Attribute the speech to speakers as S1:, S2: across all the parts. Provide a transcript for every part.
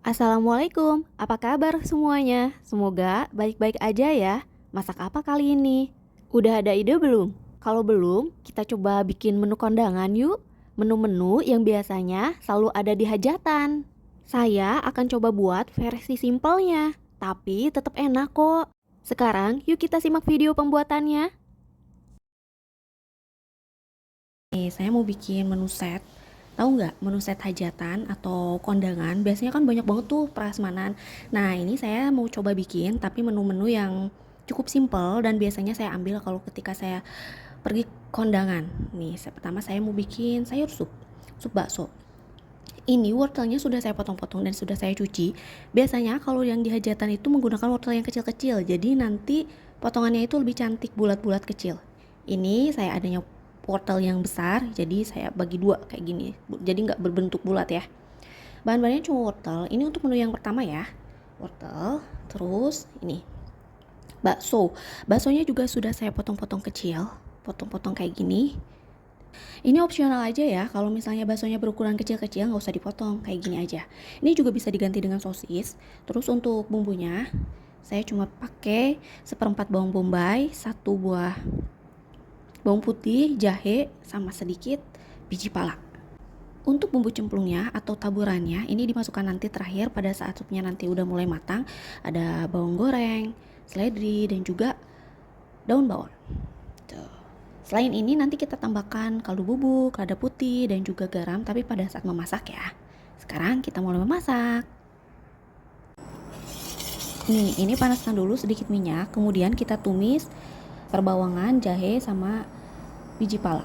S1: Assalamualaikum, apa kabar semuanya? Semoga baik-baik aja ya. Masak apa kali ini? Udah ada ide belum? Kalau belum, kita coba bikin menu kondangan yuk. Menu-menu yang biasanya selalu ada di hajatan. Saya akan coba buat versi simpelnya, tapi tetap enak kok. Sekarang yuk kita simak video pembuatannya. Nih, saya mau bikin menu set. Tahu nggak menu set hajatan atau kondangan? Biasanya kan banyak banget tuh prasmanan. Nah, ini saya mau coba bikin tapi menu-menu yang cukup simple dan biasanya saya ambil kalau ketika saya pergi kondangan. Nih, pertama saya mau bikin sayur sup bakso. Ini wortelnya sudah saya potong-potong dan sudah saya cuci. Biasanya kalau yang di hajatan itu menggunakan wortel yang kecil-kecil, jadi nanti potongannya itu lebih cantik bulat-bulat kecil. Ini saya adanya wortel yang besar, jadi saya bagi dua kayak gini, jadi nggak berbentuk bulat ya. Bahan-bahannya cuma wortel. Ini untuk menu yang pertama ya, wortel. Terus ini baksonya juga sudah saya potong-potong kecil, potong-potong kayak gini. Ini opsional aja ya, kalau misalnya baksonya berukuran kecil-kecil nggak usah dipotong, kayak gini aja. Ini juga bisa diganti dengan sosis. Terus untuk bumbunya, saya cuma pakai seperempat bawang bombay, 1 buah bawang putih, jahe, sama sedikit biji pala. Untuk bumbu cemplungnya atau taburannya, ini dimasukkan nanti terakhir pada saat supnya nanti udah mulai matang. Ada bawang goreng, seledri, dan juga daun bawang. Selain ini nanti kita tambahkan kaldu bubuk, lada putih, dan juga garam, tapi pada saat memasak ya. Sekarang kita mulai memasak. Nih, ini panaskan dulu sedikit minyak, kemudian kita tumis perbawangan, jahe, sama biji pala.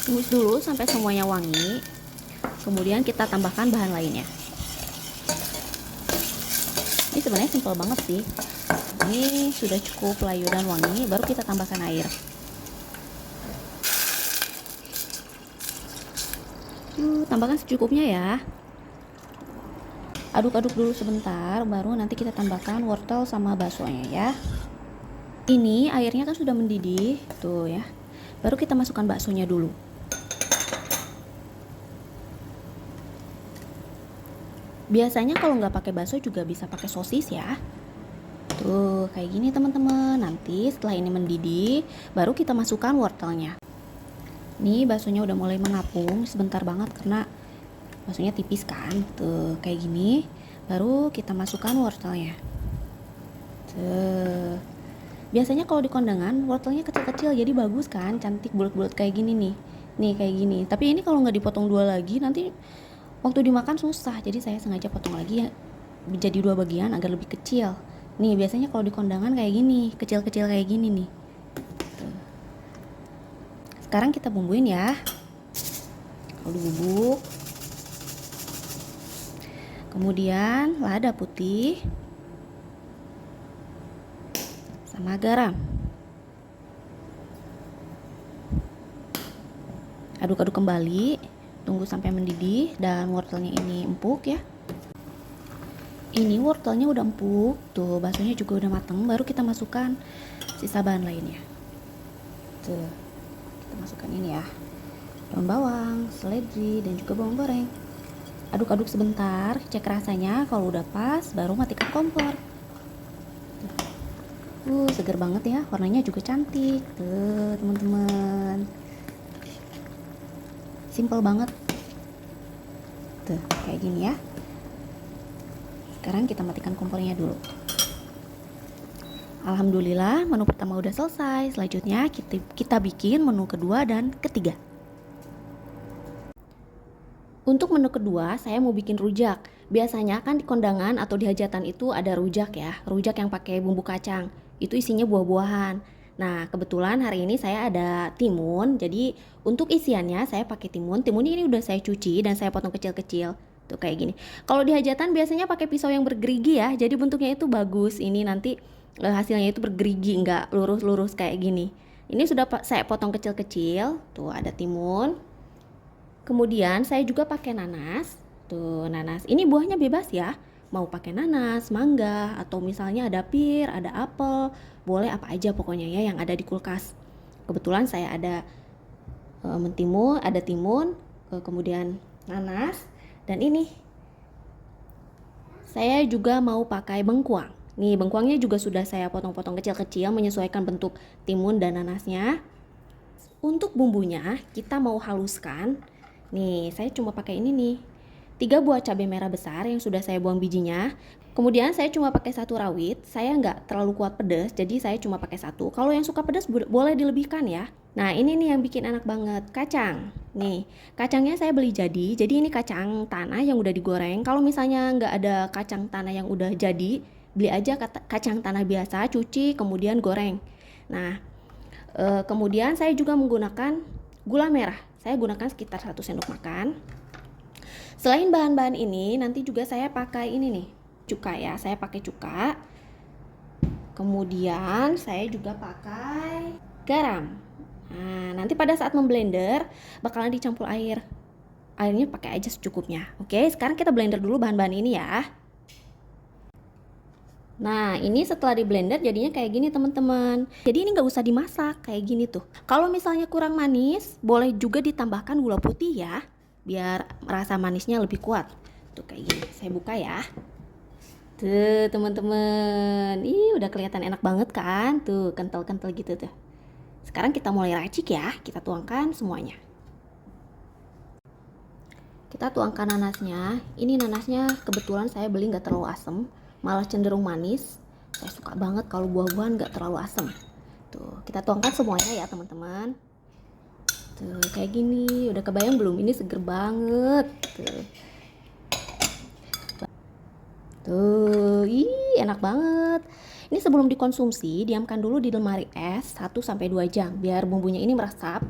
S1: Tumis dulu sampai semuanya wangi, kemudian kita tambahkan bahan lainnya. Ini sebenarnya simpel banget sih. Ini sudah cukup layu dan wangi, baru kita tambahkan air. Tambahkan secukupnya ya. Aduk-aduk dulu sebentar, baru nanti kita tambahkan wortel sama baksonya ya. Ini airnya kan sudah mendidih, tuh ya. Baru kita masukkan baksonya dulu. Biasanya kalau nggak pakai bakso juga bisa pakai sosis ya. Tuh, kayak gini teman-teman. Nanti setelah ini mendidih, baru kita masukkan wortelnya. Nih, baksonya udah mulai mengapung, sebentar banget karena baksonya tipis kan. Tuh, kayak gini. Baru kita masukkan wortelnya. Tuh. Biasanya kalau di kondangan wortelnya kecil-kecil jadi bagus kan, cantik bulat-bulat kayak gini nih. Nih kayak gini. Tapi ini kalau nggak dipotong dua lagi nanti waktu dimakan susah. Jadi saya sengaja potong lagi ya, jadi 2 bagian agar lebih kecil. Nih biasanya kalau di kondangan kayak gini, kecil-kecil kayak gini nih. Tuh. Sekarang kita bumbuin ya. Kaldu bubuk. Kemudian lada putih. Sama garam. Aduk-aduk kembali, tunggu sampai mendidih dan wortelnya ini empuk ya. Ini wortelnya udah empuk, tuh baksonya juga udah mateng, baru kita masukkan sisa bahan lainnya. Tuh, kita masukkan ini ya, daun bawang, seledri, dan juga bawang goreng. Aduk-aduk sebentar, cek rasanya, kalau udah pas, baru matikan kompor. Seger banget ya, warnanya juga cantik. Tuh, teman-teman. Simple banget. Tuh, kayak gini ya. Sekarang kita matikan kompornya dulu. Alhamdulillah, menu pertama udah selesai. Selanjutnya kita bikin menu kedua dan ketiga. Untuk menu kedua, saya mau bikin rujak. Biasanya kan di kondangan atau di hajatan itu ada rujak ya. Rujak yang pakai bumbu kacang. Itu isinya buah-buahan. Nah, kebetulan hari ini saya ada timun. Jadi, untuk isiannya saya pakai timun. Timunnya ini udah saya cuci dan saya potong kecil-kecil. Tuh kayak gini. Kalau di hajatan biasanya pakai pisau yang bergerigi ya. Jadi bentuknya itu bagus. Ini nanti hasilnya itu bergerigi, nggak lurus-lurus kayak gini. Ini sudah saya potong kecil-kecil. Tuh ada timun. Kemudian saya juga pakai nanas. Tuh nanas. Ini buahnya bebas ya. Mau pakai nanas, mangga, atau misalnya ada pir, ada apel, boleh apa aja pokoknya ya yang ada di kulkas. Kebetulan saya ada mentimun, ada timun, kemudian nanas, dan ini saya juga mau pakai bengkuang. Nih, bengkuangnya juga sudah saya potong-potong kecil-kecil menyesuaikan bentuk timun dan nanasnya. Untuk bumbunya kita mau haluskan. Nih, saya cuma pakai ini nih. 3 buah cabai merah besar yang sudah saya buang bijinya. Kemudian saya cuma pakai 1 rawit. Saya nggak terlalu kuat pedas, jadi saya cuma pakai 1. Kalau yang suka pedas boleh dilebihkan ya. Nah, ini nih yang bikin enak banget, kacang. Nih, kacangnya saya beli jadi ini kacang tanah yang udah digoreng. Kalau misalnya nggak ada kacang tanah yang udah jadi, beli aja kacang tanah biasa, cuci, kemudian goreng. Nah, kemudian saya juga menggunakan gula merah. Saya gunakan sekitar 1 sendok makan. Selain bahan-bahan ini, nanti juga saya pakai ini nih, cuka ya. Saya pakai cuka. Kemudian saya juga pakai garam. Nah, nanti pada saat memblender bakalan dicampur air. Airnya pakai aja secukupnya. Oke, sekarang kita blender dulu bahan-bahan ini ya. Nah, ini setelah di blender jadinya kayak gini teman-teman. Jadi ini nggak usah dimasak kayak gini tuh. Kalau misalnya kurang manis, boleh juga ditambahkan gula putih ya, biar rasa manisnya lebih kuat. Tuh kayak gini. Saya buka ya. Tuh teman-teman, ih udah kelihatan enak banget kan? Tuh kental-kental gitu tuh. Sekarang kita mulai racik ya. Kita tuangkan semuanya. Kita tuangkan nanasnya. Ini nanasnya kebetulan saya beli nggak terlalu asem, malah cenderung manis. Saya suka banget kalau buah-buahan nggak terlalu asem. Tuh, kita tuangkan semuanya ya teman-teman. Tuh, kayak gini. Udah kebayang belum? Ini seger banget. Tuh, ih enak banget. Ini sebelum dikonsumsi, diamkan dulu di lemari es 1-2 jam biar bumbunya ini meresap.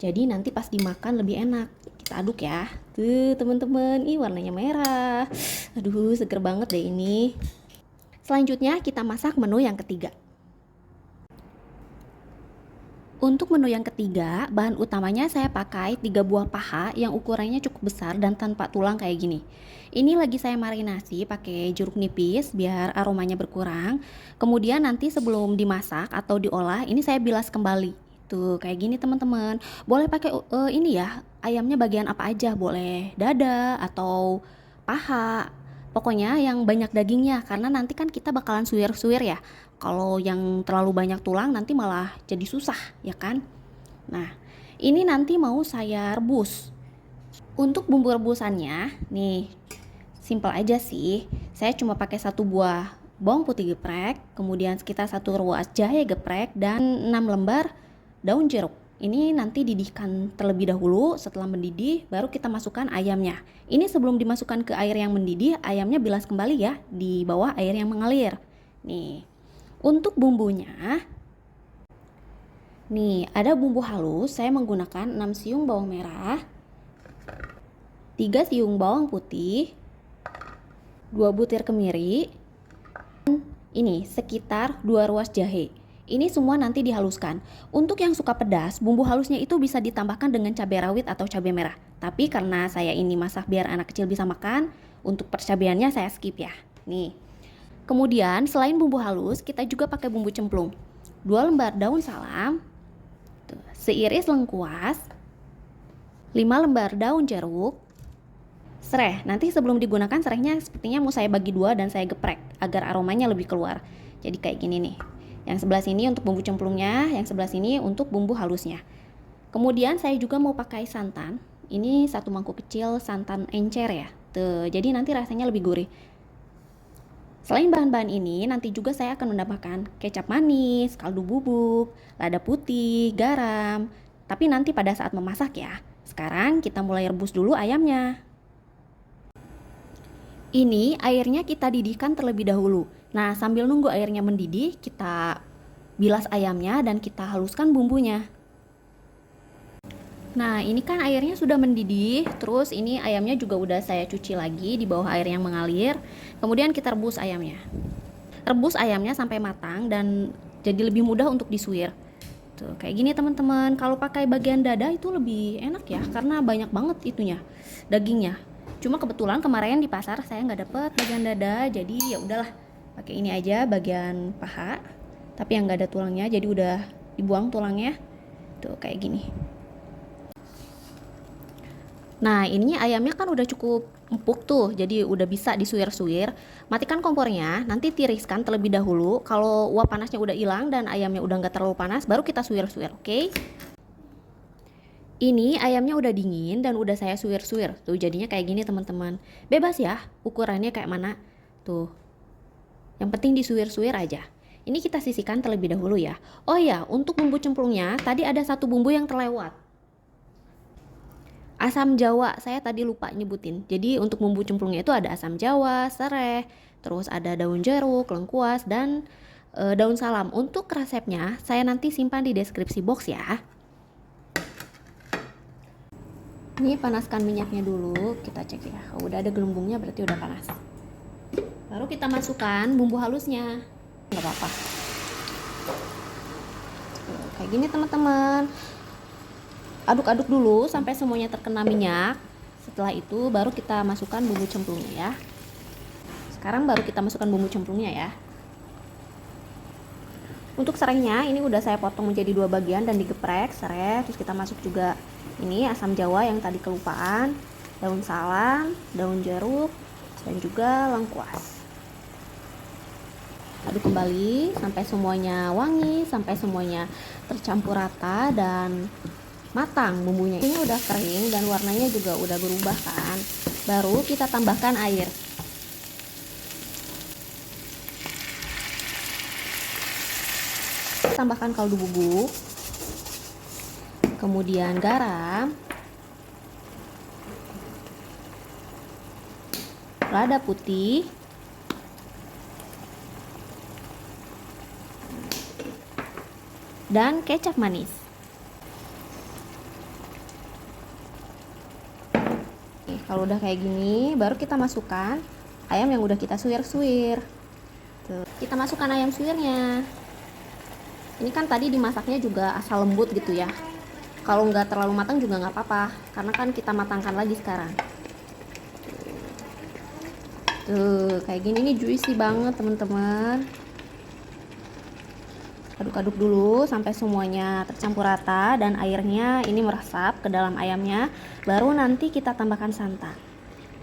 S1: Jadi nanti pas dimakan lebih enak. Kita aduk ya. Tuh teman-teman, ih warnanya merah. Aduh, seger banget deh ini. Selanjutnya kita masak menu yang ketiga. Untuk menu yang ketiga, bahan utamanya saya pakai 3 buah paha yang ukurannya cukup besar dan tanpa tulang kayak gini. Ini lagi saya marinasi pakai jeruk nipis biar aromanya berkurang. Kemudian nanti sebelum dimasak atau diolah, ini saya bilas kembali. Tuh, kayak gini teman-teman. Boleh pakai ini ya, ayamnya bagian apa aja, boleh dada atau paha. Pokoknya yang banyak dagingnya karena nanti kan kita bakalan suwir-suwir ya. Kalau yang terlalu banyak tulang nanti malah jadi susah, ya kan? Nah, ini nanti mau saya rebus. Untuk bumbu rebusannya, nih, simple aja sih. Saya cuma pakai 1 buah bawang putih geprek, kemudian sekitar 1 ruas jahe geprek, dan 6 lembar daun jeruk. Ini nanti didihkan terlebih dahulu. Setelah mendidih, baru kita masukkan ayamnya. Ini sebelum dimasukkan ke air yang mendidih, ayamnya bilas kembali ya, di bawah air yang mengalir. Nih, untuk bumbunya, nih ada bumbu halus. Saya menggunakan 6 siung bawang merah, 3 siung bawang putih, 2 butir kemiri, ini sekitar 2 ruas jahe. Ini semua nanti dihaluskan. Untuk yang suka pedas, bumbu halusnya itu bisa ditambahkan dengan cabai rawit atau cabai merah. Tapi karena saya ini masak biar anak kecil bisa makan, untuk percabeannya saya skip ya. Nih. Kemudian selain bumbu halus, kita juga pakai bumbu cemplung. 2 lembar daun salam, seiris lengkuas, 5 lembar daun jeruk, serai. Nanti sebelum digunakan serainya sepertinya mau saya bagi 2 dan saya geprek agar aromanya lebih keluar. Jadi kayak gini nih. Yang sebelah sini untuk bumbu cemplungnya, yang sebelah sini untuk bumbu halusnya. Kemudian saya juga mau pakai santan. Ini 1 mangkuk kecil santan encer ya. Tuh, jadi nanti rasanya lebih gurih. Selain bahan-bahan ini, nanti juga saya akan menambahkan kecap manis, kaldu bubuk, lada putih, garam. Tapi nanti pada saat memasak ya. Sekarang kita mulai rebus dulu ayamnya. Ini airnya kita didihkan terlebih dahulu. Nah, sambil nunggu airnya mendidih, kita bilas ayamnya dan kita haluskan bumbunya. Nah, ini kan airnya sudah mendidih, terus ini ayamnya juga udah saya cuci lagi di bawah air yang mengalir. Kemudian kita rebus ayamnya. Rebus ayamnya sampai matang dan jadi lebih mudah untuk disuir. Tuh, kayak gini teman-teman. Kalau pakai bagian dada itu lebih enak ya, karena banyak banget itunya, dagingnya. Cuma kebetulan kemarin di pasar saya nggak dapet bagian dada, jadi ya udahlah pakai ini aja bagian paha. Tapi yang nggak ada tulangnya, jadi udah dibuang tulangnya. Tuh kayak gini. Nah, ininya ayamnya kan udah cukup empuk tuh, jadi udah bisa disuir-suir. Matikan kompornya, nanti tiriskan terlebih dahulu. Kalau uap panasnya udah hilang dan ayamnya udah nggak terlalu panas, baru kita suir-suir, oke? Ini ayamnya udah dingin dan udah saya suir-suir. Tuh jadinya kayak gini teman-teman. Bebas ya, ukurannya kayak mana. Tuh. Yang penting disuir-suir aja. Ini kita sisihkan terlebih dahulu ya. Oh ya, untuk bumbu cemplungnya, tadi ada satu bumbu yang terlewat. Asam jawa, saya tadi lupa nyebutin. Jadi untuk bumbu cemplungnya itu ada asam jawa, sereh, terus ada daun jeruk, lengkuas, dan daun salam. Untuk resepnya, saya nanti simpan di deskripsi box ya. Ini panaskan minyaknya dulu, kita cek ya. Kalau udah ada gelembungnya berarti udah panas. Baru kita masukkan bumbu halusnya. Nggak apa-apa. Kayak gini teman-teman. Aduk-aduk dulu sampai semuanya terkena minyak. Setelah itu baru kita masukkan bumbu cemplungnya ya. Sekarang baru kita masukkan bumbu cemplungnya ya. Untuk serehnya ini udah saya potong menjadi 2 bagian dan digeprek serai. Terus kita masuk juga ini asam jawa yang tadi kelupaan, daun salam, daun jeruk, dan juga lengkuas. Aduk kembali sampai semuanya wangi, sampai semuanya tercampur rata dan matang bumbunya. Ini udah kering dan warnanya juga udah berubah kan. Baru kita tambahkan air. Tambahkan kaldu bubuk, kemudian garam, lada putih, dan kecap manis. Oke, kalau udah kayak gini, baru kita masukkan ayam yang udah kita suir-suir. Kita masukkan ayam suirnya. Ini kan tadi dimasaknya juga asal lembut gitu ya. Kalau nggak terlalu matang juga nggak apa-apa, karena kan kita matangkan lagi sekarang. Tuh, kayak gini nih juicy banget teman-teman. Aduk-aduk dulu sampai semuanya tercampur rata dan airnya ini meresap ke dalam ayamnya. Baru nanti kita tambahkan santan.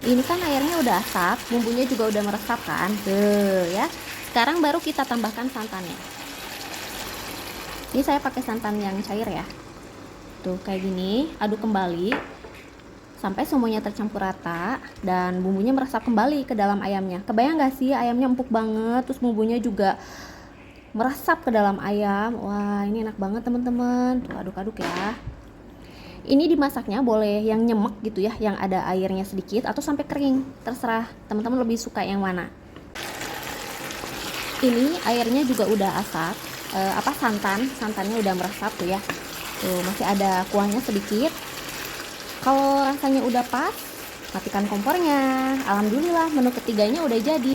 S1: Ini kan airnya udah asap, bumbunya juga udah meresap kan. Tuh ya. Sekarang baru kita tambahkan santannya. Ini saya pakai santan yang cair ya. Tuh kayak gini, aduk kembali sampai semuanya tercampur rata dan bumbunya meresap kembali ke dalam ayamnya. Kebayang gak sih ayamnya empuk banget, terus bumbunya juga meresap ke dalam ayam. Wah, ini enak banget teman-teman. Tuh aduk-aduk ya. Ini dimasaknya boleh yang nyemek gitu ya, yang ada airnya sedikit atau sampai kering. Terserah teman-teman lebih suka yang mana. Ini airnya juga udah asap. Santannya udah meresap tuh ya. Tuh masih ada kuahnya sedikit. Kalau rasanya udah pas, matikan kompornya. Alhamdulillah menu ketiganya udah jadi.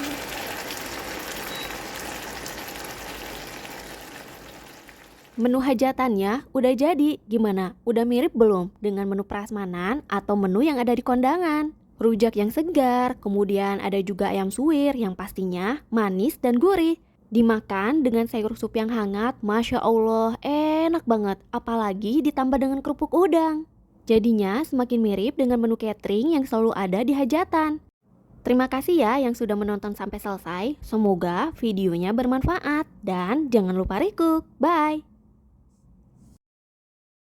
S1: Menu hajatannya udah jadi. Gimana? Udah mirip belum dengan menu prasmanan atau menu yang ada di kondangan? Rujak yang segar, kemudian ada juga ayam suwir yang pastinya manis dan gurih. Dimakan dengan sayur sup yang hangat, Masya Allah, enak banget. Apalagi ditambah dengan kerupuk udang. Jadinya semakin mirip dengan menu catering yang selalu ada di hajatan. Terima kasih ya yang sudah menonton sampai selesai. Semoga videonya bermanfaat. Dan jangan lupa recook. Bye!